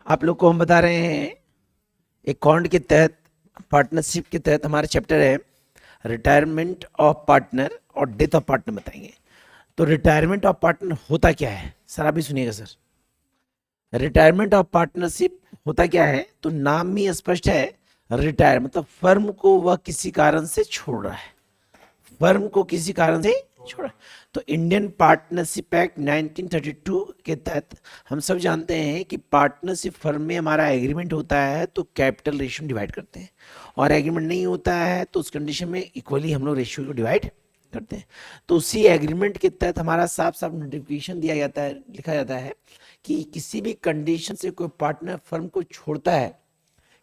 आप लोग को हम बता रहे हैं अकाउंट के तहत, पार्टनरशिप के तहत हमारा चैप्टर है रिटायरमेंट ऑफ पार्टनर और डेथ ऑफ पार्टनर बताएंगे। तो रिटायरमेंट ऑफ पार्टनर होता क्या है सर, आप भी सुनिएगा सर। रिटायरमेंट ऑफ पार्टनरशिप होता क्या है, तो नाम में स्पष्ट है, रिटायर मतलब फर्म को वह किसी कारण से छोड़ रहा है, फर्म को किसी कारण से छोड़ा। तो इंडियन पार्टनरशिप एक्ट 1932 के तहत हम सब जानते हैं कि पार्टनरशिप फर्म में हमारा एग्रीमेंट होता है तो कैपिटल रेशियो डिवाइड करते हैं, और एग्रीमेंट नहीं होता है तो उस कंडीशन में इक्वली हम लोग रेशियो को डिवाइड करते हैं। तो उसी एग्रीमेंट के तहत हमारा साफ साफ नोटिफिकेशन दिया जाता है, लिखा जाता है कि किसी भी कंडीशन से कोई पार्टनर फर्म को छोड़ता है,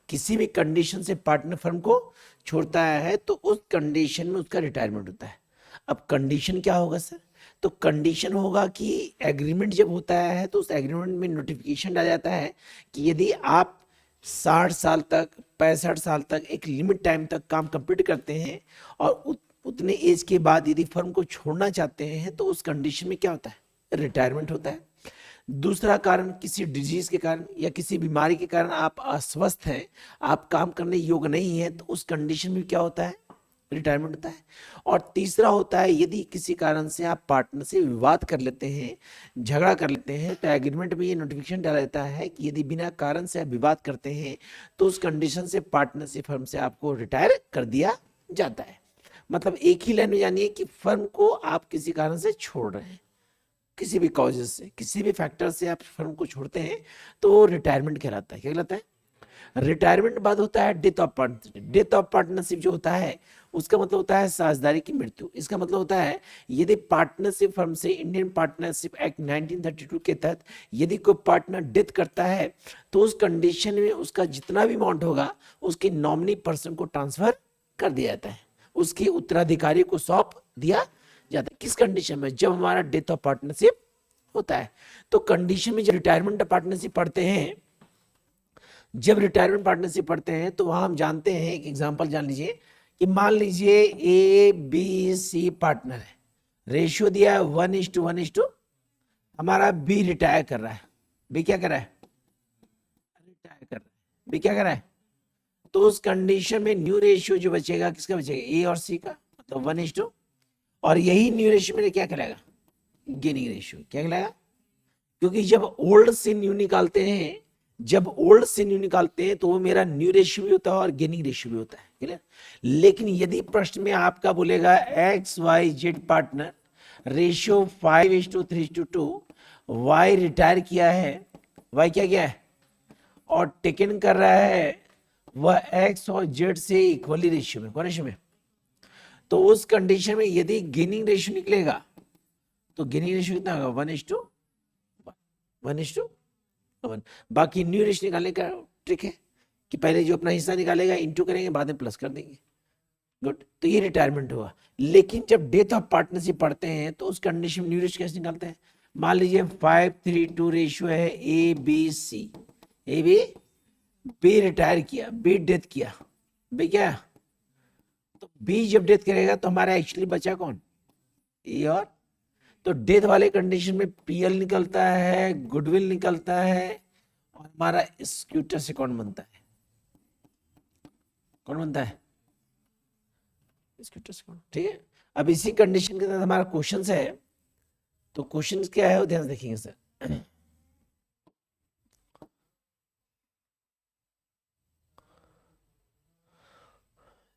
किसी भी कंडीशन से पार्टनर फर्म को छोड़ता है तो उस कंडीशन में उसका रिटायरमेंट होता है। अब कंडीशन क्या होगा सर, तो कंडीशन होगा कि एग्रीमेंट जब होता है तो उस एग्रीमेंट में नोटिफिकेशन डाला जाता है कि यदि आप 60 साल तक 65 साल तक एक लिमिट टाइम तक काम कंप्लीट करते हैं और उतने एज के बाद यदि फर्म को छोड़ना चाहते हैं तो उस कंडीशन में क्या होता है, रिटायरमेंट होता है। दूसरा कारण, किसी डिजीज के कारण या किसी बीमारी के कारण आप अस्वस्थ हैं, आप काम करने योग्य नहीं है, तो उस कंडीशन में क्या होता है, रिटायरमेंट होता है। और तीसरा होता है यदि किसी कारण से आप पार्टनर से विवाद कर लेते हैं, झगड़ा कर लेते हैं, तो एग्रीमेंट में ये नोटिफिकेशन डाला जाता है कि यदि बिना कारण से आप विवाद करते हैं तो उस कंडीशन से पार्टनरशिप फर्म से आपको रिटायर कर दिया जाता है। मतलब एक ही लाइन में जानिए कि फर्म को आप किसी कारण से छोड़ रहे हैं, किसी भी कॉजेज से, किसी भी फैक्टर से आप फर्म को छोड़ते हैं तो वो रिटायरमेंट कहलाता है। क्या कहलाता है? रिटायरमेंट बाद होता है death of partnership. Death of partnership जो होता है उसका मतलब होता है साझेदारी की मृत्यु। इसका मतलब होता है यदि पार्टनरशिप फर्म से इंडियन पार्टनरशिप एक्ट 1932 के तहत यदि कोई पार्टनर डेथ करता है तो उस कंडीशन में उसका जितना भी अमाउंट होगा उसके नॉमिनी पर्सन को ट्रांसफर कर दिया जाता है, उसके उत्तराधिकारी को सौंप दिया जाता है। किस कंडीशन में? जब हमारा डेथ ऑफ पार्टनरशिप होता है। तो कंडीशन में जब रिटायरमेंट पार्टनरशिप पढ़ते हैं, जब रिटायरमेंट पार्टनरशिप पढ़ते हैं तो वहां हम जानते हैं, एक एग्जांपल जान लीजिए कि मान लीजिए ए बी सी पार्टनर है, रेशियो दिया है 1:1, हमारा बी रिटायर कर रहा है। बी क्या कर रहा है? रिटायर कर रहा है। बी क्या कर रहा है? तो उस कंडीशन में न्यू रेशियो जो बचेगा किसका बचेगा? ए और सी का, मतलब 1:2। और यही न्यू रेशियो में क्या कहलाएगा? Gaining ratio. क्या कहलाएगा? क्योंकि जब ओल्ड से न्यू निकालते हैं, जब ओल्ड से न्यू निकालते हैं तो वो मेरा न्यू रेशियो भी होता है और गेनिंग रेशियो भी होता है। क्लियर? लेकिन यदि प्रश्न में आपका बोलेगा X Y Z partner ratio 5:3:2, Y retire किया है, वाई क्या किया है और टेकन कर रहा है वह एक्स और जेड से इक्वली रेशियो में, कौन रेशियो में? तो उस कंडीशन में यदि गेनिंग रेशियो निकलेगा तो गेनिंग रेशियो कितना होगा? 1:1। बाकी न्यू रेशियो निकालने का ट्रिक है कि पहले जो अपना हिस्सा निकालेगा इंटू करेंगे, बाद में प्लस कर देंगे। गुड। तो ये रिटायरमेंट हुआ। लेकिन जब डेथ ऑफ पार्टनरशिप पढ़ते हैं तो उस कंडीशन में न्यू रेशियो कैसे निकालते हैं? मान लीजिए 5:3:2 रेशियो है A B C. A B retire किया, बी डेथ किया, बी क्या? तो बी जब डेथ करेगा तो हमारा एक्चुअली बचा कौन? ए। और तो डेथ वाले कंडीशन में पीएल निकलता है, गुडविल निकलता है और हमारा स्क्यूटर से कौन बनता है? कौन बनता है? स्क्यूटर से कौन? ठीक है। अब इसी कंडीशन के साथ हमारा क्वेश्चन है, तो क्वेश्चन क्या है वो ध्यान से देखेंगे सर।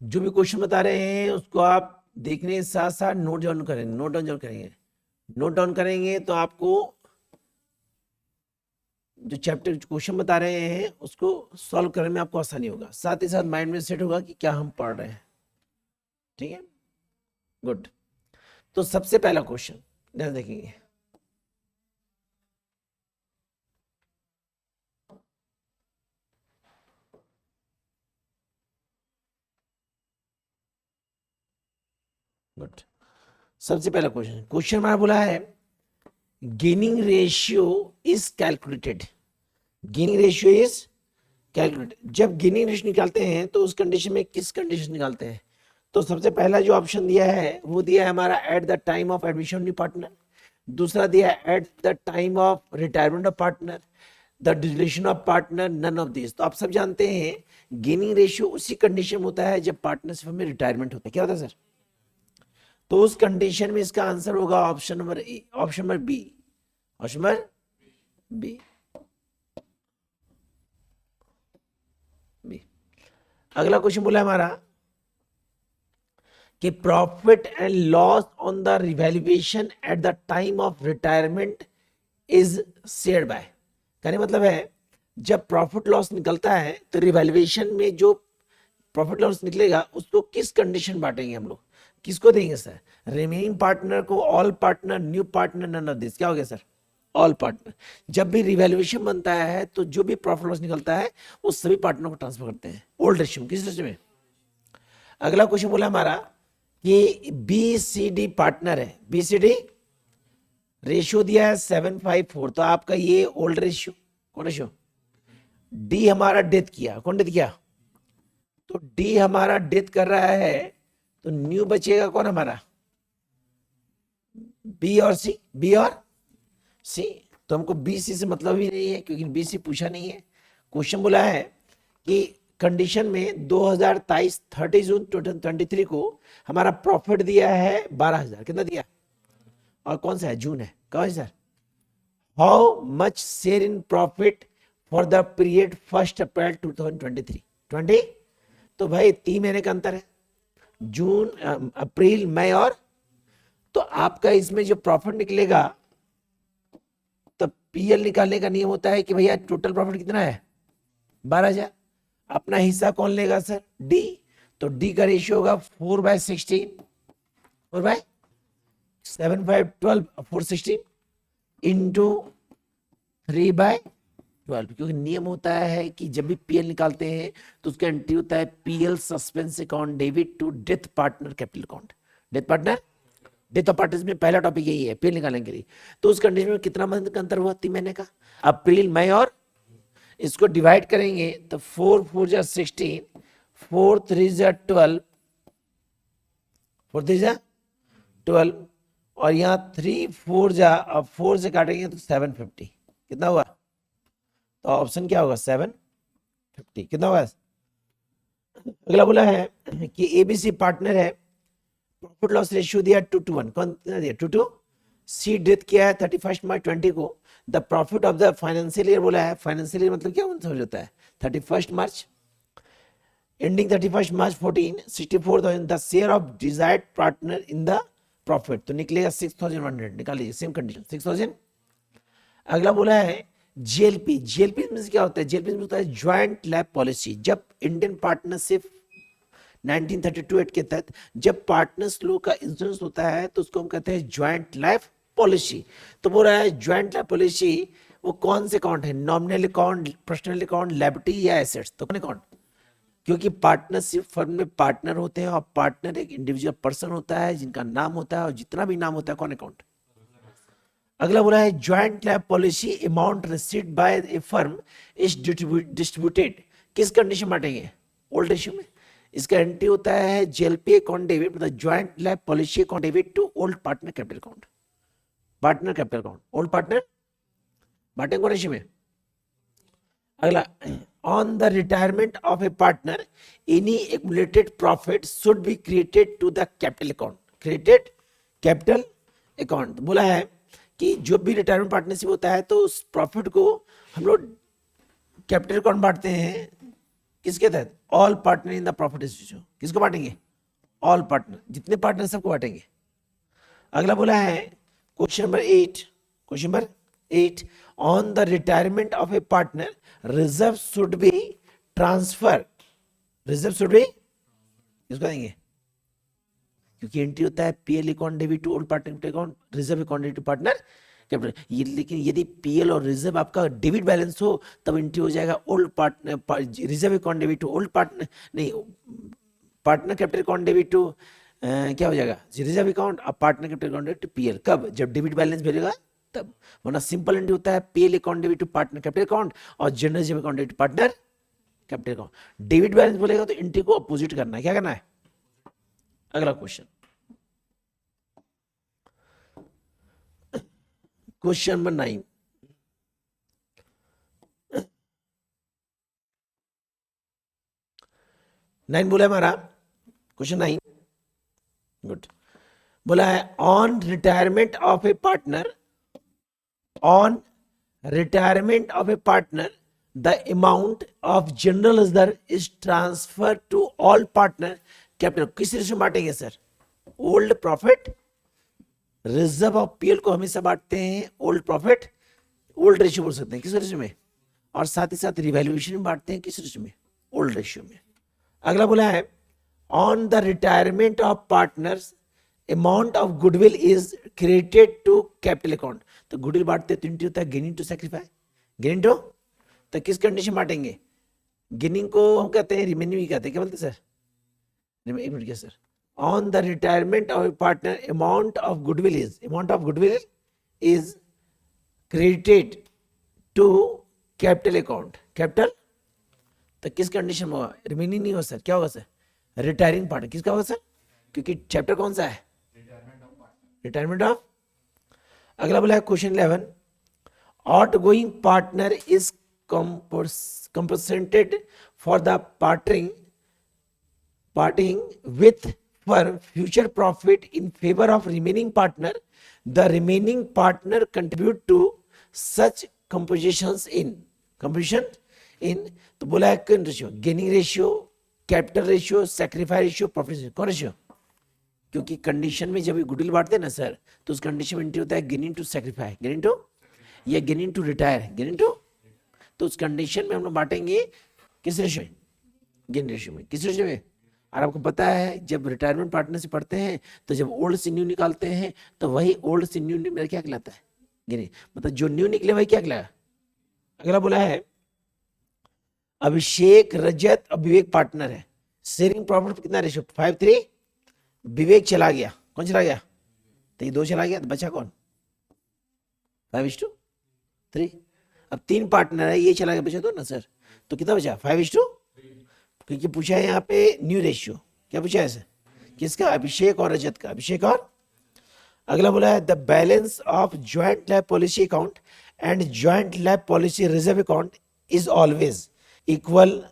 जो भी क्वेश्चन बता रहे हैं उसको आप देखने के साथ साथ नोट डाउन करेंगे, नोट डाउन जरूर करेंगे। नोट डाउन करेंगे तो आपको जो चैप्टर क्वेश्चन बता रहे हैं उसको सॉल्व करने में आपको आसानी होगा, साथ ही साथ माइंड में सेट होगा कि क्या हम पढ़ रहे हैं। ठीक है, गुड। तो सबसे पहला क्वेश्चन ध्यान देखेंगे। गुड। सबसे पहला क्वेश्चन हमारा बोला है gaining ratio is calculated. Gaining ratio is calculated. जब गेनिंग रेशियो निकालते हैं तो उस कंडीशन में किस कंडीशन निकालते हैं? तो सबसे पहला जो ऑप्शन दिया है वो दिया है हमारा at the time of admission new partner. दूसरा दिया है at the time of retirement of partner. The dissolution of partner, none of this. तो आप सब जानते हैं गेनिंग रेशियो उसी कंडीशन में होता है जब पार्टनरशिप में रिटायरमेंट होता है। क्या होता है सर? तो उस कंडीशन में इसका आंसर होगा option number option number B, option number B, B. अगला क्वेश्चन बोला हमारा कि profit and loss on the revaluation at the time of retirement is shared by. कहने मतलब है जब प्रॉफिट लॉस निकलता है तो रिवैल्यूएशन में जो प्रॉफिट लॉस निकलेगा उसको किस कंडीशन बांटेंगे हम लोग, किसको देंगे सर? रिमेनिंग पार्टनर को, all partner, new partner, none of this. क्या हो गया सर? All partner. जब भी रिवैल्यूएशन बनता है तो जो भी प्रॉफिट लॉस निकलता है वो सभी पार्टनर को ट्रांसफर करते हैं ओल्ड रेशियो। किस रेशियो में? अगला क्वेश्चन बोला हमारा कि बी सी डी पार्टनर है, बी सी डी रेशियो दिया है 754। तो आपका ये ओल्ड रेशियो, कौन रेशियो? डी हमारा डेथ किया, कौन डेथ किया? तो डी हमारा डेथ कर रहा है, तो न्यू बचेगा कौन हमारा? बी और सी, बी और सी। तो हमको बी सी से मतलब ही नहीं है क्योंकि बी सी पूछा नहीं है। क्वेश्चन बोला है कि कंडीशन में 2023 30 जून 2023 को हमारा प्रॉफिट दिया है 12,000। कितना दिया? और कौन सा है? जून है। कौन है sir? How much share in profit for the period 1 अप्रैल 2023 20। तो भाई 3 महीने का अंतर है, जून, अप्रैल, मई और। तो आपका इसमें जो प्रॉफिट निकलेगा, तो पीएल निकालने का नियम होता है कि भैया टोटल प्रॉफिट कितना है? 12,000। अपना हिस्सा कौन लेगा सर? डी। तो डी का रेशियो होगा 4/16, 4/7 5 12 416 इंटू 3/12, क्योंकि नियम होता है कि जब भी पीएल निकालते हैं तो उसका एंट्री होता है PL suspense account debit to death partner capital account. Death partner, death of partners में पहला टॉपिक यही है पीएल निकालने के लिए। तो उस कंडीशन में कितना मंथ का अंतर हुआ? 3 महीने का, अप्रैल, मई और। इसको डिवाइड करेंगे तो 4 4 जा 16, 4 3 जा 12, 4 3 जा 12, और यहाँ 3 4 जा, अब 4 से काटेंगे तो 750। कितना हुआ? तो ऑप्शन क्या होगा? 750। कितना होगा? अगला बोला है कि एबीसी पार्टनर है, प्रॉफिट लॉस रेशियो दिया 2:1। कौन दिया? 2:2। सी डेथ किया है 31 मार्च 20 को। The profit of the financial year बोला है, फाइनेंशियल ईयर मतलब क्या समझ होता है? 31 March ending 31 March 14 64,000। The share of desired partner in the profit, तो निकलेगा 6,100। निकाल लीजिए, सेम कंडीशन 6,000। अगला बोला है जीएलपी। जीएलपी में क्या होता है? जीएलपी में होता है ज्वाइंट लैब पॉलिसी। जब इंडियन पार्टनरशिप 1932 एक्ट के तहत जब पार्टनर्स लोग का इंश्योरेंस होता है तो उसको हम कहते हैं ज्वाइंट लाइफ पॉलिसी। तो बोल रहा है ज्वाइंट लाइफ पॉलिसी वो कौन से अकाउंट है? Nominal account, personal account, liability या एसेट्स? तो कौन अकाउंट? क्योंकि पार्टनरशिप फर्म में पार्टनर होते हैं और पार्टनर एक इंडिविजुअल पर्सन होता है जिनका नाम होता है, और जितना भी नाम होता है कौन अकाउंट? अगला बोला है joint lab policy amount received by a firm is distributed. किस कंडीशन बांटेंगे? ओल्ड रेशियो में। इसका एंट्री होता है जेएलपी अकाउंट डेबिट, मतलब joint lab policy account debit to old partner capital account, partner capital account, old partner बांटेंगे कौन ratio में? अगला, on the retirement of a partner any accumulated profit should be created to the capital account, created capital account. बोला है कि जो भी retirement partnership होता है तो उस प्रॉफिट को हम लोग कैपिटल अकाउंट बांटते हैं किसके तहत? All partner in the profit ratio. किसको बांटेंगे? ऑल पार्टनर, जितने पार्टनर सबको बांटेंगे। अगला बोला है question number 8, question number 8, on the retirement of a partner reserve should be transfer, reserve should be किसको देंगे? क्योंकि एंट्री होता है PL account debit to old partner account, reserve account debit to partner capital. ये लेकिन यदि PL और reserve आपका डेबिट बैलेंस हो तब एंट्री हो जाएगा old partner, reserve account debit to old partner, नहीं partner capital account debit to क्या हो जाएगा? Reserve account. अब partner capital account debit to PL कब? जब डेबिट बैलेंस भेजेगा तब, वरना सिंपल एंट्री होता है PL account debit to partner capital account और general reserve account debit to partner capital account. Debit balance बोलेगा तो एंट्री को अपोजिट करना है। क्या करना है? अगला क्वेश्चन, क्वेश्चन नंबर 9, 9 बोला है हमारा क्वेश्चन 9। गुड। बोला है on retirement of a partner, on retirement of a partner the amount of general reserve is transfer to all partner capital. किस रेशियो में बांटेंगे sir? Old profit reserve of PL को हमेशा बांटते हैं ओल्ड प्रॉफिट ओल्ड रेशियो बोल सकते हैं, किस रेशियो में? और साथ ही साथ रिवैल्यूएशन में बांटते हैं, किस रेशियो में? ओल्ड रेशियो में। अगला बोला है on the retirement of partners amount of goodwill is credited to capital account. तो गुडविल बांटते तो होता है gaining to sacrifice, gaining to. तो किस कंडीशन बांटेंगे? गेनिंग को हम कहते हैं रिमेन्यू ही कहते हैं, क्या बोलते हैं सर? एक मिनट क्या sir? On the retirement of a partner amount of goodwill is credited to capital account, capital. तो किस कंडीशन में होगा? रिमेनिंग नहीं होगा सर, क्या होगा सर? Retiring partner. किसका होगा सर? क्योंकि चैप्टर कौन सा है? Retirement of. अगला बोला है question 11 out going partner is compensated for the parting with for future profit in favor of remaining partner. The remaining partner contribute to such compositions in तो बोला है कौन ratio? Gaining ratio, capital ratio, sacrifice ratio, profit ratio. कौन ratio? क्योंकि condition में जब goodwill बांटते हैं ना सर, तो उस कंडीशन में एंट्री होता है gaining to sacrifice, gaining to, या gaining to retire, gaining to. तो उस कंडीशन में हम लोग बांटेंगे किस रेशियो में? गेन रेशियो में। किस रेशियो में? और आपको पता है जब रिटायरमेंट पार्टनर से पढ़ते हैं तो जब ओल्ड से न्यू निकालते हैं तो वही ओल्ड से न्यू मेरा क्या कहलाता है? गेन। मतलब जो न्यू निकले वही क्या कहलाया? अगला बोला है अभिषेक, रजत और विवेक पार्टनर है, शेयरिंग प्रॉफिट कितना रेशियो? 5:3। विवेक चला गया, कौन चला गया? तो ये 2 चला गया, तो बचा कौन? 5:3। अब 3 पार्टनर है, ये चला गया, बचा 2 ना सर, तो कितना बचा? 5:2। क्योंकि पूछा है यहाँ पे न्यू रेशियो, क्या पूछा है सर? किसका? अभिषेक और रजत का, अभिषेक और। अगला बोला है the balance of joint life policy account and joint life policy reserve account is always equal,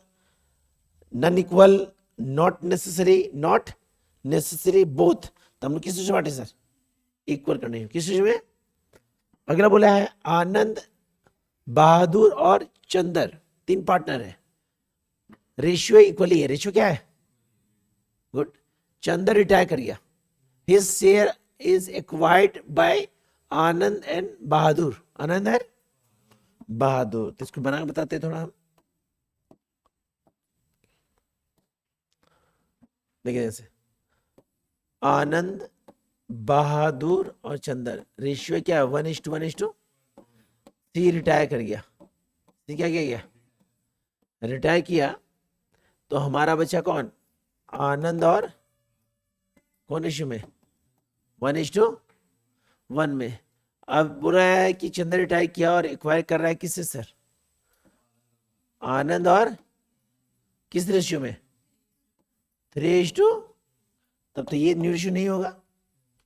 non equal, not necessary, both. तो हम लोग किस बांटे सर? इक्वल करने हैं, किस में? अगला बोला है आनंद, बहादुर और चंदर 3 पार्टनर है, रेशियो इक्वली है। रेशियो क्या है? गुड। चंदर रिटायर कर गया, his share is acquired by Anand and Bahadur, Anand and Bahadur. तो इसको बना के बताते हैं थोड़ा हम, देखिए जैसे आनंद, बहादुर और चंदर, रेशियो क्या है? 1:1:2। सी रिटायर कर गया, सी क्या गया? रिटायर किया, तो हमारा बचा कौन? आनंद और कौन रेशियो में? 1:1 में। अब बोल रहा है कि चंद्र रिटायर किया और एक्वायर कर रहा है किससे सर? आनंद और किस रेशियो में? 3:2। तब तो ये न्यू रेशियो नहीं होगा,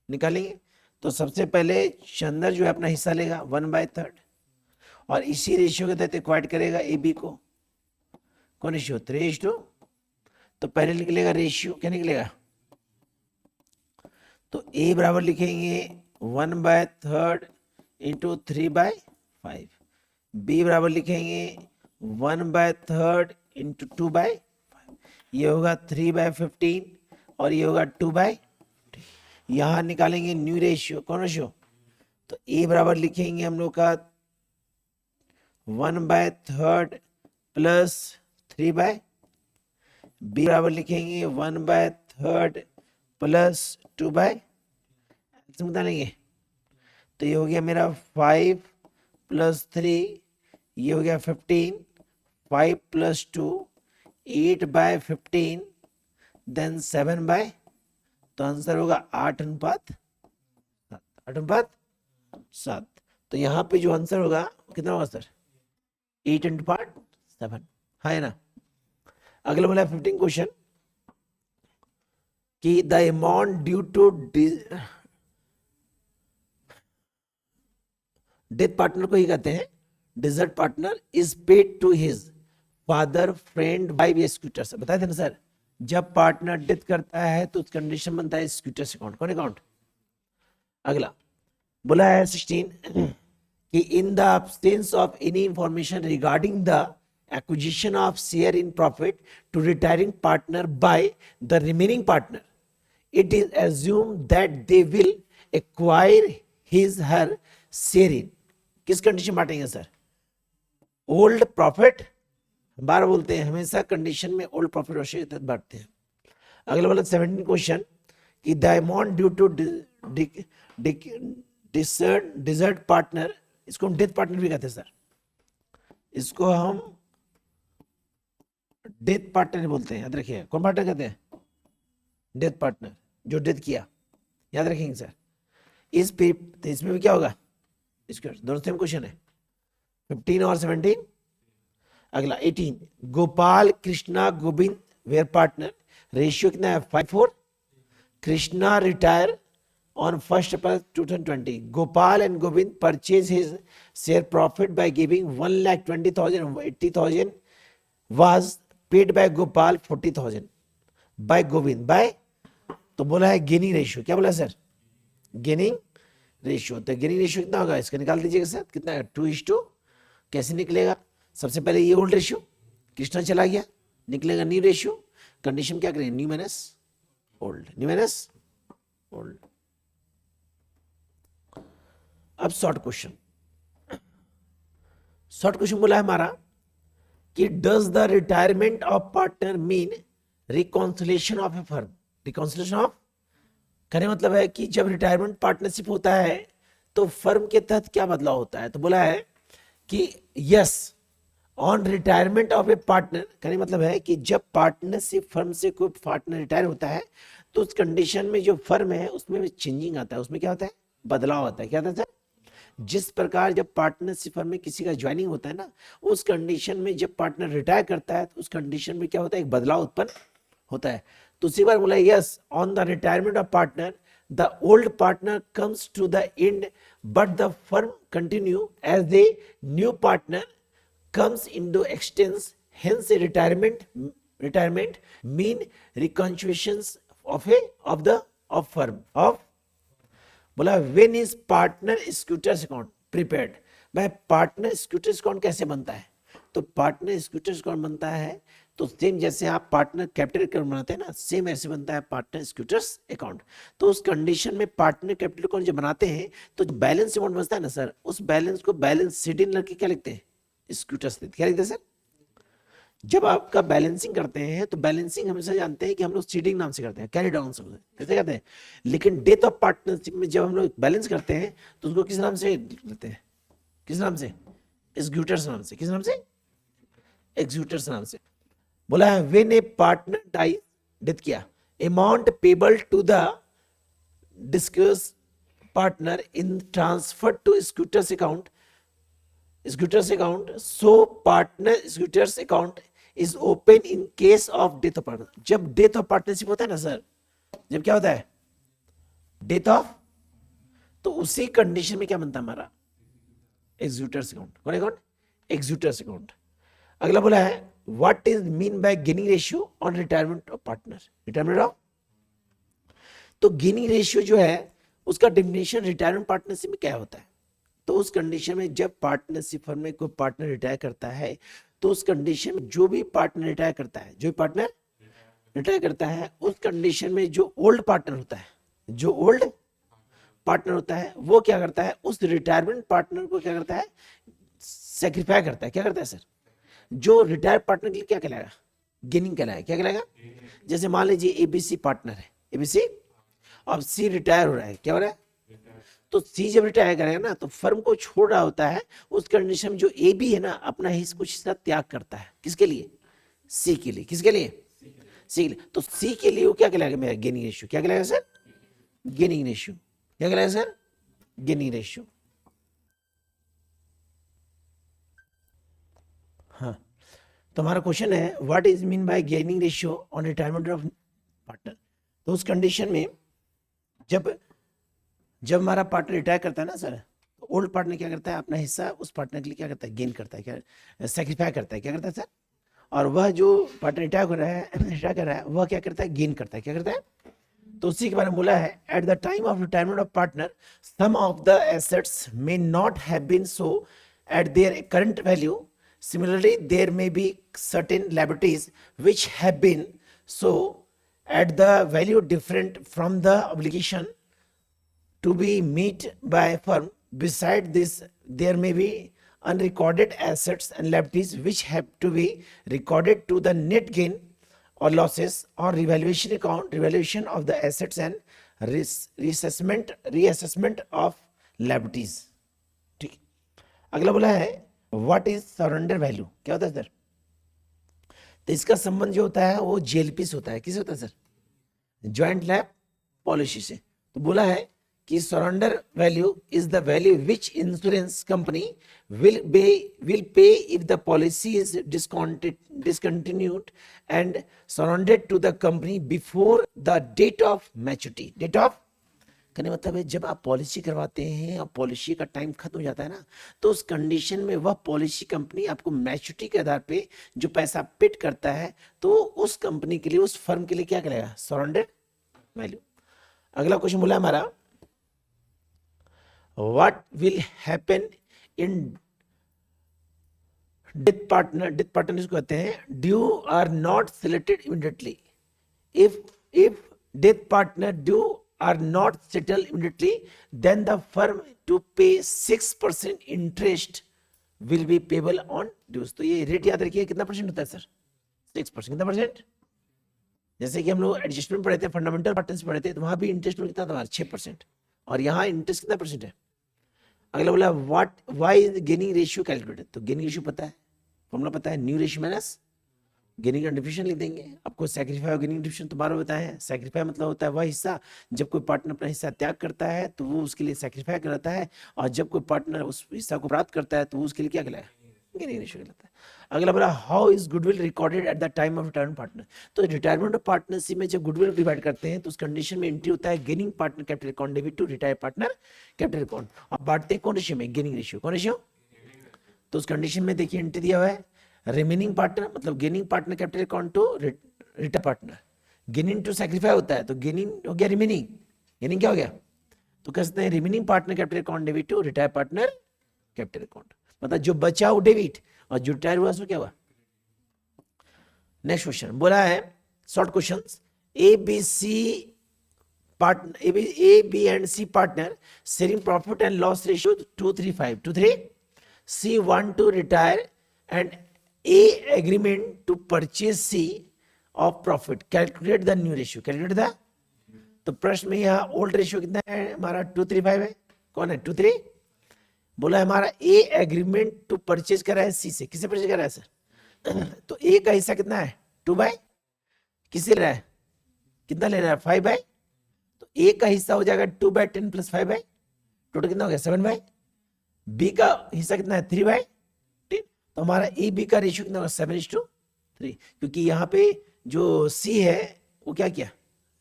निकालेंगे। तो सबसे पहले चंद्र जो है अपना हिस्सा लेगा 1/3 और इसी रेशियो के तहत एक्वायर करेगा ए बी को। कौन रेशियो? 3:2। तो पहले निकलेगा रेशियो, क्या निकलेगा? तो ए बराबर लिखेंगे 1/3 इंटू 3/5, बी बराबर लिखेंगे 1/3 इंटू 2/5, ये होगा 3/15 और ये होगा 2/15। यहां निकालेंगे न्यू रेशियो, कौन रेशियो? तो ए बराबर लिखेंगे हम लोग का 1/3 प्लस 3/, बी बराबर लिखेंगे 1/3 प्लस 2/, निकालेंगे। तो ये हो गया मेरा 5 प्लस 3, ये हो गया 15, 5 प्लस 2 8/15, देन 7/, तो आंसर होगा 8:7, 8:7। तो यहाँ पे जो आंसर होगा कितना होगा सर? 8:7, है ना। अगला बोला 15 क्वेश्चन कि the amount due to death partner को ही कहते हैं desert partner, is paid to his father, friend, wife, executor. बताए थे ना सर, जब पार्टनर डेथ करता है तो उस कंडीशन बनता है स्कूटर्स अकाउंट। कौन अकाउंट? अगला बोला है 16 कि in the absence of any information regarding the acquisition of share in profit to retiring partner by the remaining partner, it is assumed that they will acquire his her share in, किस condition बांटेंगे sir? Old profit, बार बोलते हैं हमेशा condition में old profit और share के तहत बांटते हैं। अगला वाला 17 क्वेश्चन कि the amount due to desert partner, इसको हम डेथ पार्टनर भी कहते हैं सर, इसको हम डेथ पार्टनर बोलते हैं, याद रखिए। कौन पार्टनर कहते हैं? डेथ पार्टनर, जो डेथ किया, याद रखेंगे सर। तो इसमें भी क्या होगा? इसके दोनों सेम क्वेश्चन है, 15 और 17। अगला 18 Gopal Krishna Govind were partner, ratio कितना है? 5:4। Krishna retire on 1st April 2020. Gopal and Govind purchased his share profit by giving 1,20,000. 80,000 was paid by Gopal, 40,000 by Govind by, तो बोला है गेनिंग रेशियो। क्या बोला सर? Gaining ratio. तो गेनिंग रेशियो कितना होगा? इसका निकाल दीजिएगा सर, कितना है? 2:2। कैसे निकलेगा? सबसे पहले ये ओल्ड रेशियो, कृष्णा चला गया, निकलेगा न्यू रेशियो। कंडीशन क्या करेंगे? New minus old, new minus old. अब शॉर्ट क्वेश्चन, शॉर्ट क्वेश्चन बोला है हमारा कि does the retirement of partner mean reconciliation of A firm? Reconciliation of कहने मतलब है कि जब रिटायरमेंट पार्टनरशिप होता है तो फर्म के तहत क्या बदलाव होता है? तो बोला है कि yes on retirement of a partner, कहने मतलब है कि जब पार्टनरशिप फर्म से कोई पार्टनर रिटायर होता है तो उस कंडीशन में जो फर्म है उसमें चेंजिंग आता है, उसमें क्या होता है? बदलाव आता है। क्या होता है सर? जिस प्रकार जब पार्टनरशिप फर्म में किसी का ज्वाइनिंग होता है ना, उस कंडीशन में जब पार्टनर रिटायर करता है तो उस कंडीशन में क्या होता है? एक बदलाव उत्पन्न होता है। तो उसी बार बोला yes on the retirement of partner the old partner comes to the end but the firm continue as the new partner comes into extents, hence a retirement mean reconstitutions of firm of, बोला when is partner scooters account prepared? भाई partner scooters account कैसे बनता है? तो partner scooters account बनता है तो same जैसे आप पार्टनर कैपिटल अकाउंट बनाते हैं ना, सेम ऐसे बनता है पार्टनर स्कूटर्स अकाउंट। तो उस कंडीशन में पार्टनर कैपिटल अकाउंट जब बनाते हैं तो बैलेंस अमाउंट बचता है ना सर, उस बैलेंस को बैलेंस शीट इन लड़के क्या लिखते हैं? स्कूटर्स। क्या लिखते हैं सर? जब आपका बैलेंसिंग करते हैं तो बैलेंसिंग हमेशा जानते हैं कि हम लोग सीडिंग नाम से करते हैं, कैरी डाउन से कैसे करते हैं, लेकिन डेथ ऑफ पार्टनरशिप में जब हम लोग बैलेंस करते हैं तो उसको किस नाम से लेते हैं? किस नाम से? एग्जीक्यूटर्स नाम से। किस नाम से? एग्जीक्यूटर्स नाम से। बोला है when a partner die, death किया, amount payable to the deceased partner in transfer to scooters account, scooters account, so partner scooters account is open in case of death of partner। जब death of partnership होता है ना sir, जब क्या होता है? Death of, तो उसी कंडीशन में क्या बनता है हमारा? Executors account. कौन अकाउंट? Executors account. अगला बोला है what is mean by gaining ratio on retirement of partner? Retirement of, तो गेनिंग रेशियो जो है उसका डेफिनेशन रिटायरमेंट पार्टनरशिप में क्या होता है? तो उस कंडीशन में जब पार्टनरशिप फर्म में कोई पार्टनर रिटायर करता है तो उस कंडीशन में जो भी पार्टनर रिटायर करता है, जो पार्टनर रिटायर करता है उस कंडीशन में जो ओल्ड पार्टनर होता है, जो ओल्ड पार्टनर होता है वो क्या करता है? उस रिटायरमेंट पार्टनर को क्या करता है? सेक्रीफाई करता है। क्या करता है सर? जो रिटायर पार्टनर के लिए क्या कहलाएगा? गेनिंग कहलाएगा। क्या कहलाएगा? जैसे मान लीजिए एबीसी पार्टनर है, एबीसी, अब सी रिटायर हो रहा है, क्या हो रहा है? तो सी जब रिटायर करेगा ना तो फर्म को छोड़ रहा होता है, उस कंडीशन में जो ए बी है ना अपना कुछ हिस्सा त्याग करता है। किसके लिए? सी के लिए। किसके लिए? सी के लिए। तो सी के लिए वो क्या कहलाएगा? मेरा गेनिंग रेशियो। क्या कहलाएगा सर? Gaining ratio. क्या कहलाएगा सर? Gaining ratio. हाँ, तो हमारा क्वेश्चन है what is mean by gaining ratio on retirement of partner. तो उस कंडीशन में जब हमारा पार्टनर रिटायर करता है ना सर, तो ओल्ड पार्टनर क्या करता है? अपना हिस्सा उस पार्टनर के लिए क्या करता है? गेन करता है। क्या? सेक्रीफाई करता है। क्या करता है सर? और वह जो पार्टनर रिटायर कर रहा है वह क्या करता है, गेन करता है। क्या करता है, तो उसी के बारे में बोला है, at the time of retirement of partner some of the assets may not have been so at their current value, similarly there may be certain liabilities which have been so at the value different from the obligation to be met by firm. Beside this, there may be unrecorded assets and liabilities which have to be recorded to the net gain or losses or revaluation account, revaluation of the assets and reassessment of liabilities. ठीक, अगला बोला है what is surrender value. क्या होता है sir, तो इसका संबंध जो होता है वो जेएलपी से होता है। किससे होता है सर, ज्वाइंट लैब पॉलिसी से। तो बोला है कि surrender value is the value which insurance company will pay if the policy is discontinued and surrendered to the company before the date of maturity. Date of कहने मतलब है जब आप पॉलिसी करवाते हैं और पॉलिसी का टाइम खत्म हो जाता है ना, तो उस कंडीशन में वह पॉलिसी कंपनी आपको मैच्योरिटी के आधार पे जो पैसा पेड करता है, तो उस कंपनी के लिए, उस फर्म के लिए क्या करेगा, सरेंडर वैल्यू। अगला क्वेश्चन बोला हमारा what will happen in death partner. Death partner इसको कहते हैं due are not selected immediately. if death partner due are not settled immediately, then the firm to pay 6% interest will be payable on dues। तो ये rate याद रखिए कितना percent होता है सर, 6%। कितना परसेंट, जैसे कि हम लोग एडजस्टमेंट पढ़े थे, फंडामेंटल पार्टनर्स पढ़े थे, तो वहां भी इंटरेस्ट कितना था, 6%, और यहाँ इंटरेस्ट कितना परसेंट है। अगला बोला what why is gaining ratio calculated. तो गेनिंग रेशियो पता है, फॉर्मूला पता है, new ratio minus gaining contribution लिख देंगे। आपको सैक्रिफाई और गेनिंग कंट्रीब्यूशन तो बार बताया है। सैक्रिफाई मतलब होता है वह हिस्सा जब कोई पार्टनर अपना हिस्सा त्याग करता है तो वो उसके लिए सैक्रिफाई कराता है, और जब कोई पार्टनर उस हिस्सा को प्राप्त करता है तो उसके लिए क्या कहलाया, गेनिंग रेशियो कहलाता है। अगला बोला how is goodwill recorded at the time of retirement partner. तो रिटायरमेंट ऑफ पार्टनरशिप में जब गुडविल डिवाइड करते हैं तो उस कंडीशन में एंट्री होता है gaining partner capital account debit to retire partner capital account. और बांटते हैं कौन रेशियो में, गेनिंग रेशियो। कौन रेशियो, तो उस कंडीशन में देखिए एंट्री दिया हुआ है रिमेनिंग पार्टनर मतलब gaining partner capital account to retire partner. Gaining to sacrifice होता है तो गेनिंग हो गया रिमेनिंग, गेनिंग क्या हो गया, तो कह सकते हैं remaining partner capital account debit to retire partner capital account. मतलब जो बचा वो डेबिट और जो रिटायर हुआ उसमें क्या हुआ। नेक्स्ट क्वेश्चन बोला है short question, A B and C partner sharing profit and loss ratio 2:3 C want to retire and A agreement to purchase C of profit, calculate the new ratio, calculate the। तो प्रश्न में यहाँ old ratio कितना है हमारा 2:3 है, कौन है 2:3। बोला हमारा A एग्रीमेंट टू परचेज करा है C से, किससे परचेज करा है सर, तो A का हिस्सा कितना है 2/, किससे ले रहा है, कितना ले रहा है 5/, तो A का हिस्सा हो जाएगा 2/10 + 5/, टोटल कितना हो गया 7/। बी का हिस्सा कितना है 3/, ठीक। तो हमारा ए बी का रेशियो कितना होगा 7:3, क्योंकि यहाँ पे जो सी है वो क्या किया,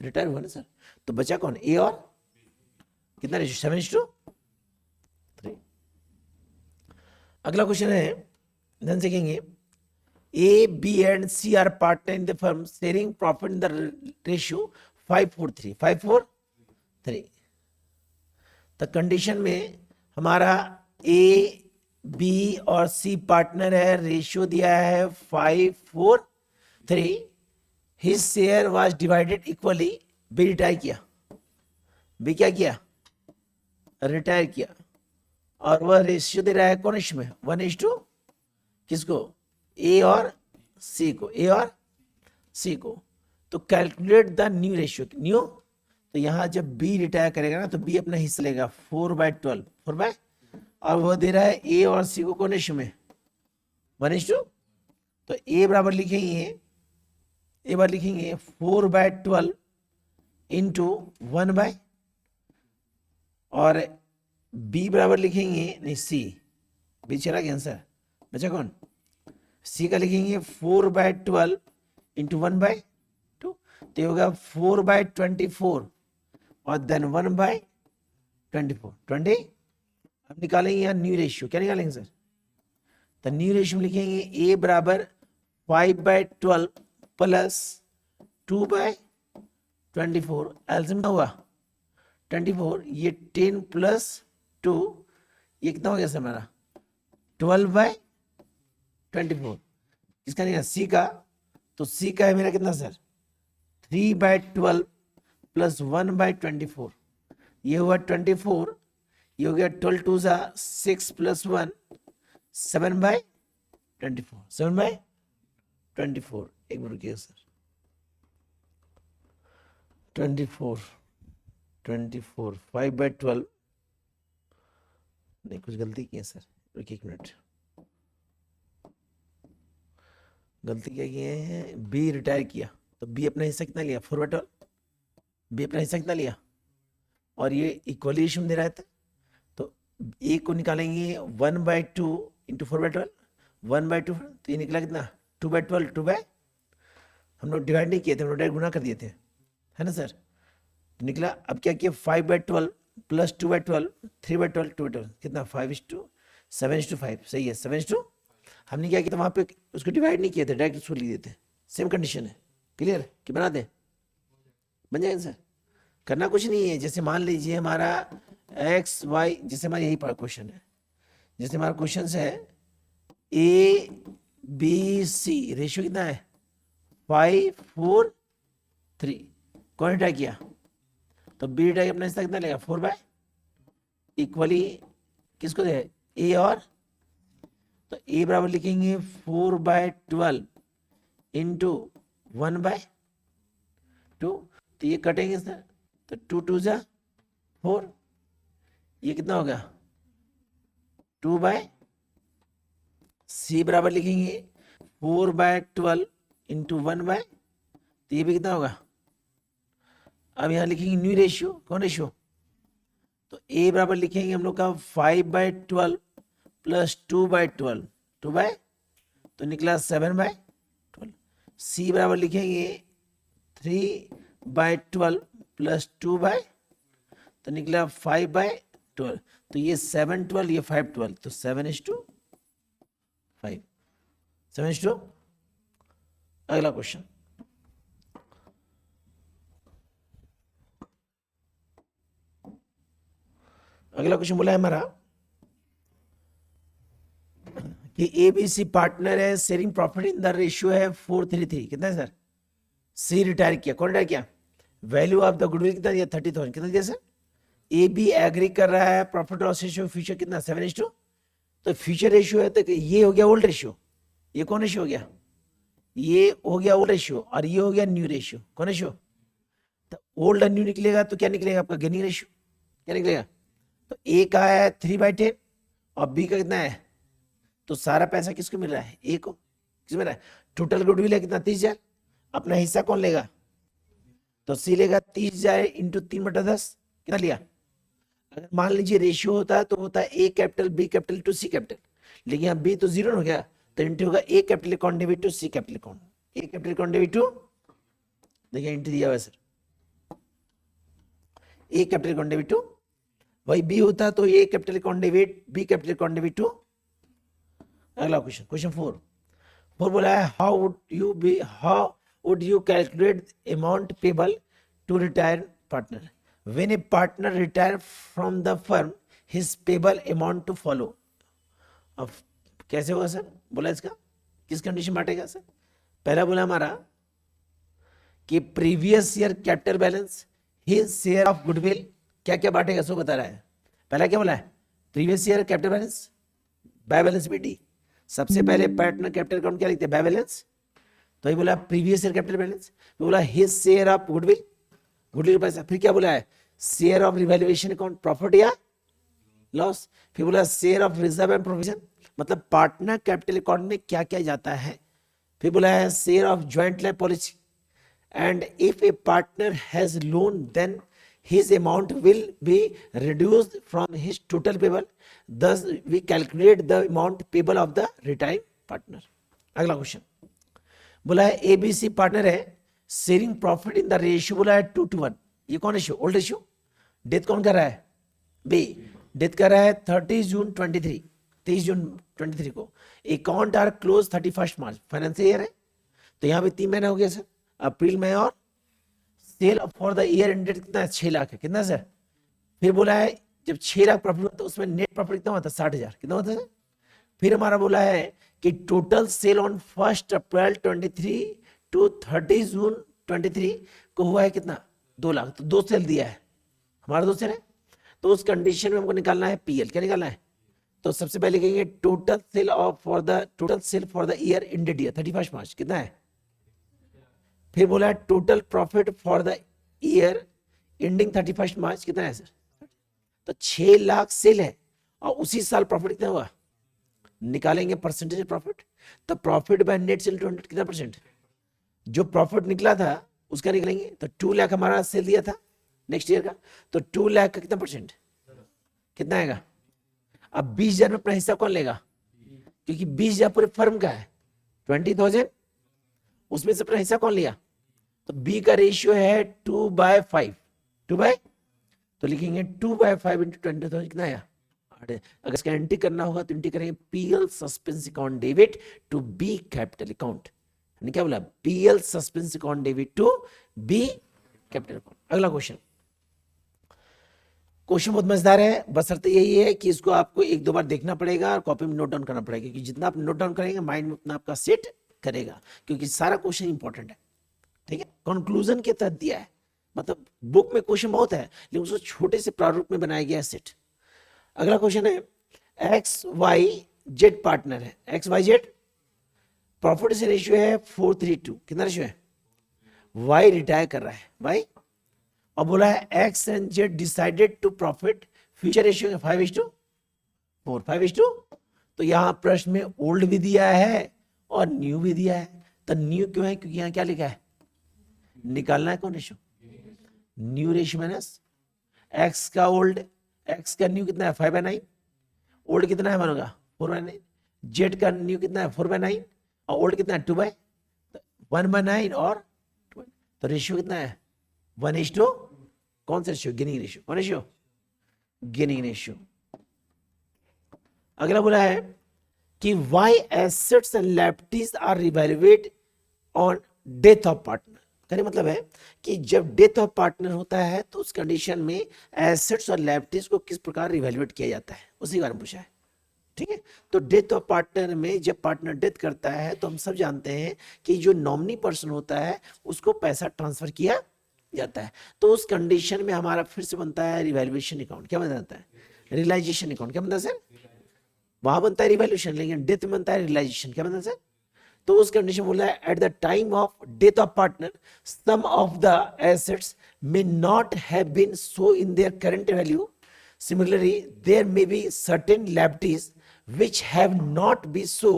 रिटायर हुआ ना सर, तो बचा कौन, ए और कितना रेशियो 7:3। अगला क्वेश्चन है ध्यान से कहेंगे A B and C are partner in the firm sharing profit in the ratio 5:4 तो कंडीशन में हमारा ए बी और सी पार्टनर है, रेशियो दिया है 5:4 his share was divided equally. B retire किया, बी क्या किया, रिटायर किया, और वह रेशियो दे रहा है कौन रेशियो में 1:2 किसको, ए और सी को, ए और सी को। तो calculate the new ratio, new, तो यहां जब बी रिटायर करेगा ना तो बी अपना हिस्सा लेगा 4/12 4/, और वो दे रहा है ए और सी को कौन रेशियो में 1:2। तो ए बराबर लिखेंगे, ए बार लिखेंगे 4/12 इंटू 1/, और बी बराबर लिखेंगे नहीं सी, बी चला गया आंसर, बचा कौन, सी का लिखेंगे 4/12 इंटू 1/2, तो होगा 4/24 और देन 1/24 20। अब निकालेंगे यहाँ न्यू रेशियो, क्या निकालेंगे सर, तो न्यू रेशियो में लिखेंगे ए बराबर 5/12 प्लस 2/24, एल्सियम क्या हुआ 24, ये 10 प्लस 2, ये कितना हो गया सर हमारा 12/24। किसका नहीं है सी का, तो सी का है मेरा कितना सर 3/12 प्लस 1/24, ये हुआ 24, ये हो गया 12 2 सा 6 प्लस 1 7/24, 7/24। एक मिनट रुकिए सर 24 5/12, नहीं कुछ गलती की है सर, रुकिए एक मिनट, गलती क्या की है, बी रिटायर किया तो बी अपना हिस्सा कितना लिया 4/12, बी अपना हिस्सा कितना लिया, और ये इक्वलेशन दे रहा था, तो ए को निकालेंगे 1/2 इंटू 4/12, 1/2, तो ये निकला कितना 2/12, 2/, हम लोग डिवाइड नहीं किए थे, हम लोग डायरेक्ट गुना कर दिए थे, है ना सर, तो निकला। अब क्या किया 5/12 प्लस 2/12, 3/12, 2/12, कितना 5:7:5, सही है 7:, हमने क्या किया था वहाँ पे उसको डिवाइड नहीं किए थे, डायरेक्ट उसको लिख देते, सेम कंडीशन है, क्लियर कि बना दें, बन जाएगा सर। करना कुछ नहीं है, जैसे मान लीजिए हमारा एक्स वाई, जैसे हमारा यही क्वेश्चन है, जैसे हमारा क्वेश्चन है ए बी सी, रेशियो कितना है 5:4:3, कौन रिटायर किया, तो बी रिटायर अपना हिस्सा कितना लेगा 4/, इक्वली किसको दे ए, और तो ए बराबर लिखेंगे 4/12 इंटू 1/2, तो ये कटेंगे सर, तो 2 2 जा 4, ये कितना हो गया 2/, सी बराबर लिखेंगे 4/12 इंटू 1/, तो ये भी कितना होगा, अब यहाँ लिखेंगे न्यू रेशियो, कौन रेशियो, तो ए बराबर लिखेंगे हम लोग का 5/12 प्लस 2/12, 2/, तो निकला 7/12, सी बराबर लिखेंगे 3/12 प्लस 2/, तो निकला 5/12, तो ये 7/12, ये 5/12, तो 7:5, 7:, अगला क्वेश्चन, अगला क्वेश्चन बोला है हमारा कि एबीसी पार्टनर है, sharing profit in the ratio है 4:3:3, कितना है सर, सी रिटायर किया, कौन रिटायर किया, वैल्यू ऑफ द गुडविल कितना दिया 30,000, कितना दिया सर, ए बी एग्री कर रहा है, प्रॉफिट लॉस रेशियो फ्यूचर कितना 7:, तो फ्यूचर रेशियो है, तो ये हो गया ओल्ड रेशियो, ये कौन रेशियो हो गया, ये हो गया ओल्ड रेशियो, और ये हो गया न्यू रेशियो, कौन रेशियो, तो ओल्ड और न्यू निकलेगा तो क्या निकलेगा आपका गेनिंग रेशियो, क्या निकलेगा, तो ए का है 3/10 और बी का कितना है, तो सारा पैसा किसको मिल रहा है, ए को, किसको मिल रहा है, टोटल गुडविल है कितना 30,000, अपना हिस्सा कौन लेगा, तो सी लेगा 30,000 इंटू 3/10, कितना लिया, अगर मान लीजिए रेशियो होता है तो होता है A capital B capital to C capital, लेकिन यहाँ बी तो जीरो हो गया, तो इंटू होगा A capital account debit to C capital account, A capital account debit to, देखिए इंटू दिया हुआ sir, A capital account debit to, वही बी होता तो A capital account debit B capital account debit to. अगला question, question 4 बोला है how would you calculate amount payable to retire partner when a partner retire from the firm, his payable amount to follow. अब कैसे होगा sir, बोला इसका किस condition बांटेगा sir, पहला बोला हमारा कि previous year capital balance, his share of goodwill, क्या क्या बांटेगा सो बता रहा है, पहला क्या बोला है previous year capital balance, by balance BT, सबसे पहले पार्टनर कैपिटल अकाउंट क्या लिखते हैं बाय बैलेंस, तो ये बोला प्रीवियस ईयर कैपिटल बैलेंस, बोला his share of goodwill, goodwill का पैसा, फिर क्या बोला है share of revaluation account profit या लॉस, फिर बोला share of reserve and provision, मतलब पार्टनर कैपिटल अकाउंट में क्या क्या जाता है, फिर बोला है share of joint life policy, and if a partner has loan then his amount will be reduced from his total payable, thus we calculate the amount payable of the retiring partner। अगला question बोला है ABC partner है, sharing profit in the ratio बोला है 2:1, ये कौन ratio old ratio, death कौन कर रहा है बी, डेथ कर रहा है 30 जून 23 को, account are close 31 March, financial year है तो यहाँ पे 3 महीना हो गया सर, अप्रैल मई, और sale for the year ended कितना है, 6 लाख है। कितना सर? फिर बोला है जब 6 लाख प्रॉफिट होता है उसमें नेट प्रॉफिट कितना होता है, 60,000। कितना होता है? फिर हमारा बोला है कि total sale on 1 April 23 to 30 June 23 को हुआ है कितना, 2 लाख। तो 2 सेल दिया है, हमारा 2 सेल है। तो उस कंडीशन में हमको निकालना है पीएल। क्या निकालना है? तो सबसे पहले कहेंगे total sale for the year ended year 31 मार्च कितना है। फिर बोला है total profit for the year ending 31 मार्च कितना है सर? तो 6 लाख सेल है और उसी साल प्रॉफिट कितना हुआ, निकालेंगे परसेंटेज प्रॉफिट। तो प्रॉफिट बाय नेट सेल 200 कितना परसेंट, जो प्रॉफिट निकला था उसका निकलेंगे। तो 2 लाख हमारा सेल दिया था नेक्स्ट ईयर का, तो 2 लाख का कितना परसेंट, कितना आएगा? अब 20,000 में अपना हिस्सा कौन लेगा, क्योंकि 20,000 पूरे फर्म का है, 20,000 उसमें से अपना हिस्सा कौन लिया। तो बी का रेशियो है 2/5, 2/, तो लिखेंगे 2/5 इंटू 20,000 कितना आया, 8। अगर इसका एंट्री करना होगा तो एंट्री करेंगे PL suspense account debit to B capital account. क्या बोला, PL suspense account debit to B capital account. अगला क्वेश्चन बहुत मजेदार है, बशर्ते यही है कि इसको आपको 1-2 बार देखना पड़ेगा और कॉपी में नोट डाउन करना पड़ेगा, क्योंकि जितना आप नोट डाउन करेंगे माइंड में उतना आपका सेट करेगा, क्योंकि सारा क्वेश्चन इंपॉर्टेंट है। ठीक है, कंक्लूजन के तहत दिया है, मतलब बुक में क्वेश्चन बहुत है लेकिन उसको छोटे से प्रारूप में बनाया गया है सेट। अगला क्वेश्चन है XYZ पार्टनर है, XYZ प्रॉफिट से रेशियो है 4:3, कितना रेशियो है, Y रिटायर कर रहा है Y, और बोला है X and Z decided to profit, future ratio है 5:4, 5:2। तो यहां प्रश्न में ओल्ड भी दिया है और न्यू भी दिया है। तो न्यू क्यों है, क्योंकि यहां क्या लिखा है, निकालना है कौन ratio, new ratio minus x का ओल्ड, एक्स का न्यू कितना है 5/9, ओल्ड कितना है मानूंगा 4/9, जेड का न्यू कितना है 4/9 और ओल्ड कितना है 1/9 और 2। तो रेशियो कितना है 1:2, कौन सा रेशियो, गेनिंग रेशियो, कौन रेशियो, गेनिंग रेशियो। अगला बोला है कि why assets and liabilities are revaluated on death of partner. कहने मतलब है कि जब डेथ ऑफ पार्टनर होता है तो उस कंडीशन में एसेट्स और लायबिलिटीज को किस प्रकार रिवैल्यूएट किया जाता है, उसी बारे में पूछा है। ठीक है, तो डेथ ऑफ पार्टनर में जब पार्टनर डेथ करता है तो हम सब जानते हैं कि जो नॉमिनी पर्सन होता है उसको पैसा ट्रांसफर किया जाता है। तो उस कंडीशन में हमारा फिर से बनता है रिवैल्यूएशन अकाउंट। क्या बन जाता है, रियलाइजेशन अकाउंट। क्या बनता है सर, वहां बनता है रिवैल्यूएशन लेकिन डेथ में बनता है रियलाइजेशन। क्या बनता है सर, तो उस कंडीशन बोला है at the time of death of partner some of the assets may not have been so in their current value, similarly there may be certain liabilities which have not been so,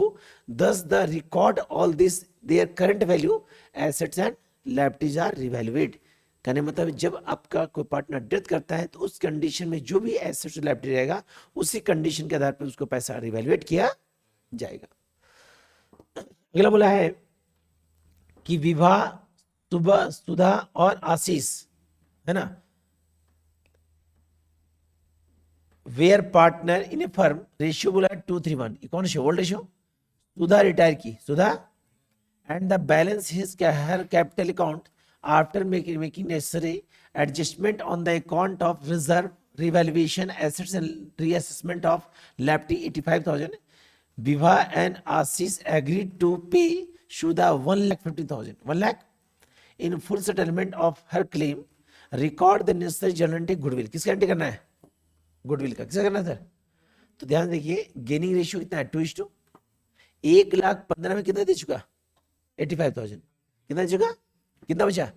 thus the record all this their current value, assets and liabilities are revalued। कहने मतलब जब आपका कोई partner death करता है तो उस condition में जो भी एसेट्स लायबिलिटी रहेगा उसी कंडीशन के आधार पर उसको पैसा रिवैल्यूएट किया जाएगा। अगला बोला है कि विवाह, सुधा और आशीष है ना, where partner in a firm, ratio बोला 2:1, कौन ratio, old ratio. Sudha retire की, Sudha and the balance his her capital account after making necessary adjustment on the account of reserve revaluation assets and reassessment of liability 85,000। Vivah and Ashish agreed to pay Sudha 1,50,000, 1 lakh in full settlement of her claim, record the necessary journal goodwill. किसका entry करना है, goodwill का। किसका करना है sir, तो ध्यान देखिए गेनिंग रेशियो कितना है 2:1, 1,15,000 में कितना दे चुका 85,000, कितना दे चुका, कितना बचा,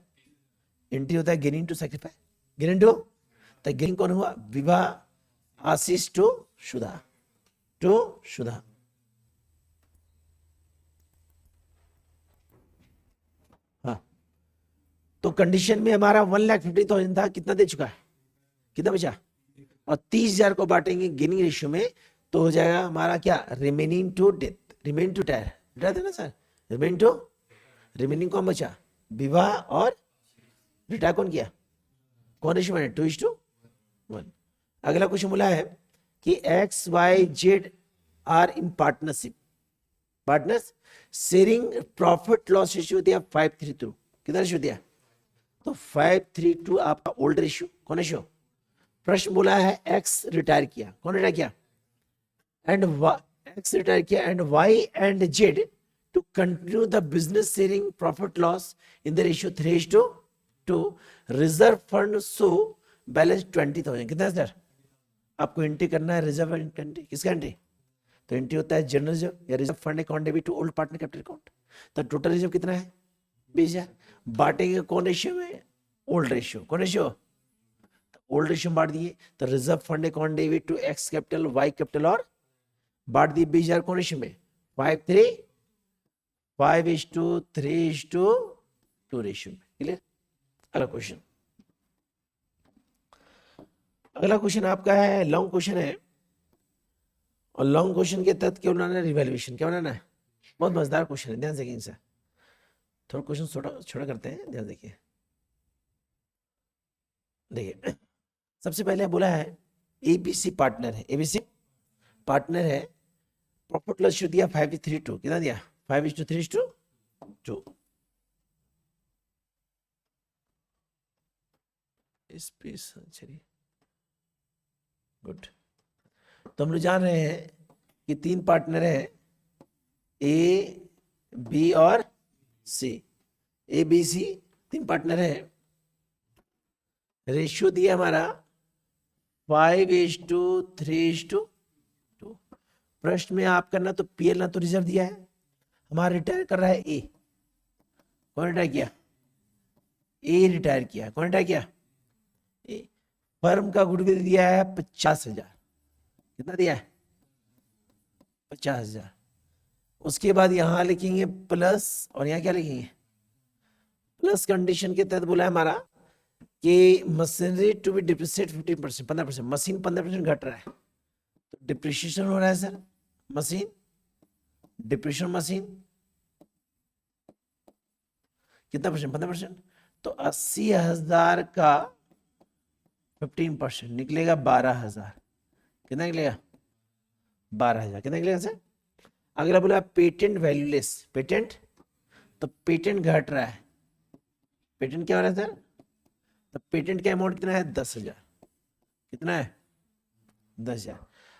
एंट्री होता है gaining to sacrifice, gaining to, तो गेनिंग कौन हुआ, विवाह आशीष टू सुधा, टू सुधा। हाँ, तो कंडीशन में हमारा 1,50,000 था, कितना दे चुका है, कितना बचा, और 30,000 को बांटेंगे गेनिंग रेशियो में तो हो जाएगा हमारा क्या, remaining to death, remaining to tyre, था ना सर, रिमेनिंग टू, रिमेनिंग कौन बचा, विवाह और रिटायर कौन किया, कौन रेशियो में 2:1। अगला क्वेश्चन बोला है कि XYZ are in partnership, partners sharing profit loss ratio दिया 5:3:2, कितना रेशियो दिया? तो 5:3:2 आपका ओल्ड रेशियो। कौन रेशियो? प्रश्न बोला है एक्स रिटायर किया, कौन रिटायर किया? एंड एक्स रिटायर किया and Y and Z to continue the business sharing profit loss in the ratio 3:2। Reserve fund so balance 20,000, कितना सर? आपको एंट्री करना है रिजर्व एंट्री, किसका एंट्री? तो एंट्री होता है जनरल रिजर्व या reserve fund account debit to old partner capital account. तो टोटल रिजर्व कितना है? 20,000। बांटेंगे कौन रेशियो में? Old ratio. कौन रेशियो? ओल्ड रेशियो बांट दिए, तो reserve fund account debit to X capital Y capital और बांट दिए 20,000 कौन रेशियो में? 5:3:2 रेशियो में। क्लियर? अगला क्वेश्चन, अगला क्वेश्चन आपका है लॉन्ग क्वेश्चन है, और लॉन्ग क्वेश्चन के तहत क्या बनाना है? रिवैल्यूएशन। क्या बनाना है? बहुत मजेदार क्वेश्चन है, ध्यान से देखिए सर। थोड़ा क्वेश्चन छोटा छोटा करते हैं, ध्यान देखिए। देखिए सबसे पहले बोला है एबीसी पार्टनर है, एबीसी पार्टनर है, प्रॉफिट लॉस रेशियो दिया 5:3:2, कितना दिया? 5:3:2। स्पेस, चलिए गुड। तो हम लोग जान रहे हैं कि 3 पार्टनर है, ए बी और सी। ए बी सी 3 पार्टनर है, रेशियो दिया हमारा 5:3:2। प्रश्न में आपका ना तो पीएल ना तो रिजर्व दिया है, हमारा रिटायर कर रहा है ए। कौन रिटायर किया? ए रिटायर किया। कौन रिटायर किया? ए। फर्म का गुडविल दिया है 50,000, कितना दिया है? 50,000। उसके बाद यहां लिखेंगे प्लस, और यहां क्या लिखेंगे? प्लस कंडीशन के तहत बोला है हमारा कि machinery to be depreciate 15%, 15%। Machine 15% घट रहा है, तो डिप्रिसिएशन हो रहा है सर। मशीन डिप्रिसिएशन, मशीन कितना परसेंट? 15%। तो 80,000 का 15% निकलेगा 12,000। कितना निकलेगा? 12,000। कितना निकलेगा सर? अगला बोला पेटेंट वैल्यूलेस, पेटेंट, तो पेटेंट घट रहा है। पेटेंट क्या हो रहा है सर? तो पेटेंट का अमाउंट कितना है? 10,000। कितना है? 10,000।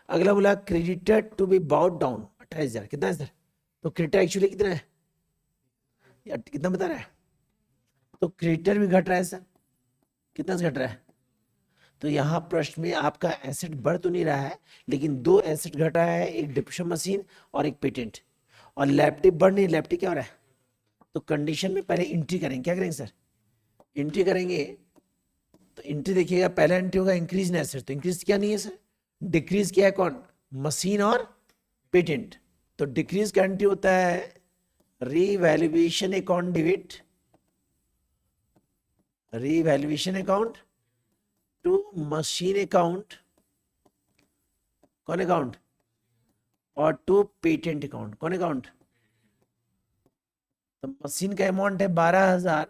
अगला बोला creditor to be brought down 28,000, कितना है सर? तो क्रेडिटर एक्चुअली कितना है या कितना बता रहा है? तो क्रेडिटर भी घट रहा है सर, कितना से घट रहा है? तो यहाँ प्रश्न में आपका एसेट बढ़ तो नहीं रहा है, लेकिन 2 एसेट घट रहा है, एक डिप्रेशन मशीन और एक पेटेंट, और लैपटॉप बढ़ नहीं, लैपटॉप क्या हो रहा है? तो कंडीशन में पहले एंट्री करेंगे। क्या करेंगे सर? एंट्री करेंगे। तो एंट्री देखिएगा, पहला एंट्री होगा इंक्रीज इन एसेट, तो इंक्रीज क्या नहीं है सर? डिक्रीज किया है कौन? मशीन और पेटेंट। तो डिक्रीज का एंट्री होता है revaluation account debit, revaluation account to machine account, कौन अकाउंट? और टू पेटेंट अकाउंट, कौन अकाउंट? तो मशीन का अमाउंट है 12,000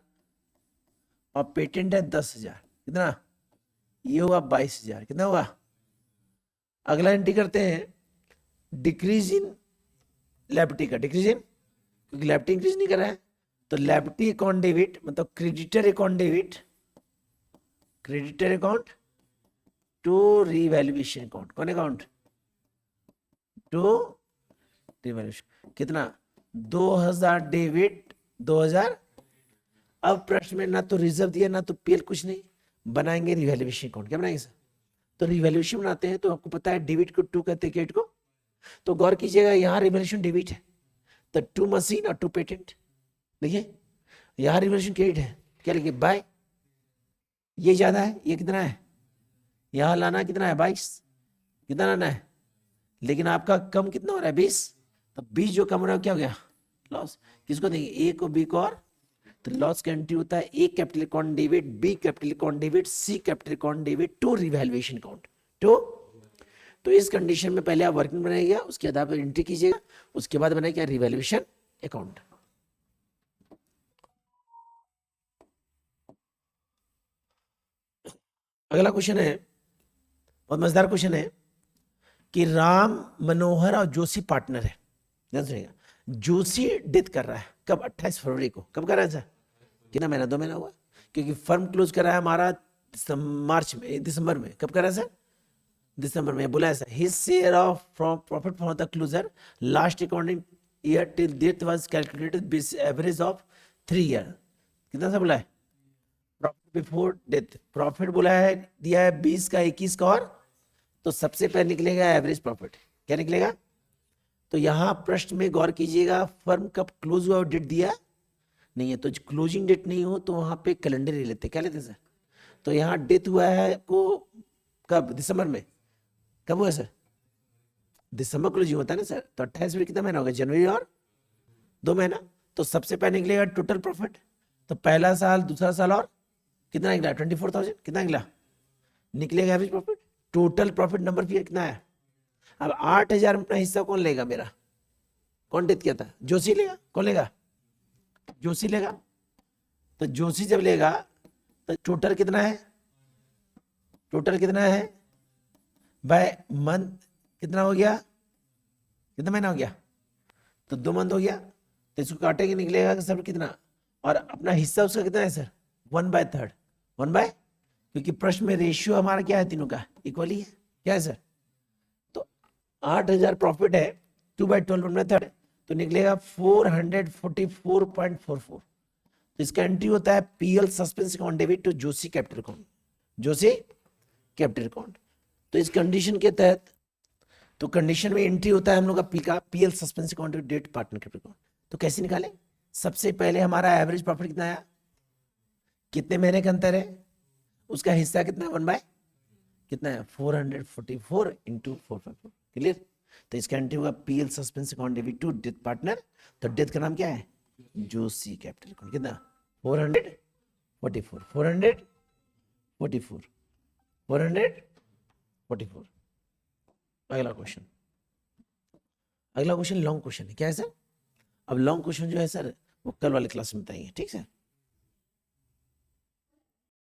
और पेटेंट है 10,000, कितना? ये होगा 22,000। कितना होगा? अगला एंट्री करते हैं डिक्रीज इन लैबिलिटी का, डिक्रीज इन, क्योंकि लैबिलिटी इंक्रीज नहीं कर रहा है, तो लैबिलिटी अकाउंट डेबिट मतलब creditor account debit, creditor account to revaluation account, कौन अकाउंट? To revaluation. कितना? 2,000 डेबिट 2,000। अब प्रश्न में ना तो रिजर्व दिया ना तो पीएल, कुछ नहीं, बनाएंगे रिवैल्यूएशन अकाउंट। क्या बनाएंगे सर? तो रिवैल्यूएशन बनाते हैं, तो आपको पता है डेबिट को 2 कहते हैं, क्रेडिट को। तो गौर कीजिएगा यहाँ रिवैल्यूएशन डेबिट है, तो 2 मशीन और 2 पेटेंट। देखिए यहाँ रिवैल्यूएशन क्रेडिट है, क्या लिखिए? बाय। ये ज्यादा है, ये कितना है? यहाँ लाना कितना है? 22। कितना लाना है? लेकिन आपका कम कितना हो रहा है? 20। तो 20 जो कम हो रहा है क्या हो गया? लॉस। किसको देंगे? ए को, बी को, और तो लॉस का एंट्री होता है A capital account debit, B capital account debit, C capital account debit to revaluation account to. तो इस कंडीशन में पहले आप वर्किंग बनाइएगा, उसके आधार पर एंट्री कीजिएगा, उसके बाद बनाइए रिवैल्यूएशन अकाउंट। अगला क्वेश्चन है, बहुत मजेदार क्वेश्चन है कि राम मनोहर और जोशी पार्टनर है, ध्यान सुनिएगा। जोशी डेथ कर रहा है कब? 28 फरवरी को। कब कर रहा है सर? कितना महीना? 2 महीना हुआ, क्योंकि फर्म क्लोज कर रहा है हमारा मार्च में, दिसंबर में। कब कर रहा है सर? दिसंबर में। बोला है sir his share of from profit from the closure last accounting year till death was calculated base average of 3 year. कितना सा बोला है? प्रॉफिट बिफोर डेथ, प्रॉफिट बोला है, दिया है 20 का, 21 का, और तो सबसे पहले निकलेगा एवरेज प्रॉफिट। क्या निकलेगा? तो यहां प्रश्न में गौर कीजिएगा, फर्म कब क्लोज हुआ और डेट दिया नहीं है, तो क्लोजिंग डेट नहीं हो तो वहां पे कैलेंडर ही लेते। क्या लेते सर? तो यहाँ डेथ हुआ है को कब? दिसंबर में। कब हुआ सर? दिसंबर क्लोजिंग होता है ना सर। तो 28 में कितना महीना होगा? जनवरी और 2 महीना। तो सबसे पहले निकलेगा टोटल प्रॉफिट। तो पहला साल, दूसरा साल, और कितना निकला? 24,000। कितना निकला? निकलेगा average profit. Total profit number फिर कितना है? अब 8,000 में अपना हिस्सा कौन लेगा? मेरा कौन डेथ किया था? जोशी लेगा। कौन लेगा? जोशी लेगा। तो जोशी जब लेगा तो टोटल कितना है? टोटल कितना है बाय मंथ? कितना हो गया? कितना महीना हो गया? तो 2 मंथ हो गया। तो इसको काटेंगे, निकलेगा सर कितना, और अपना हिस्सा उसका कितना है सर? 1/3। 1 बाय, क्योंकि प्रश्न में रेशियो हमारा क्या है? तीनों का इक्वली है। क्या है सर? तो 8,000 प्रॉफिट है, 2/12 1/3, तो निकलेगा 444.44। तो इसका एंट्री होता है PL suspense account debit to Joshi capital account. Joshi capital account. तो इस कंडीशन के तहत, तो कंडीशन में एंट्री होता है हम लोग का PL suspense account debt partner capital account. तो कैसे निकाले? सबसे पहले हमारा एवरेज प्रॉफिट कितना आया? कितने महीने का अंतर है? उसका हिस्सा कितना? 1 बाय कितना है? 444 इंटू 454। क्लियर? तो इसका एंट्री होगा PL suspense account debit to death partner. तो डेथ का नाम क्या है? Joshi capital account. कितना? 444 444 444। अगला क्वेश्चन, अगला क्वेश्चन लॉन्ग क्वेश्चन है। क्या है सर? अब लॉन्ग क्वेश्चन जो है सर वो कल वाले क्लास में बताएंगे, ठीक है।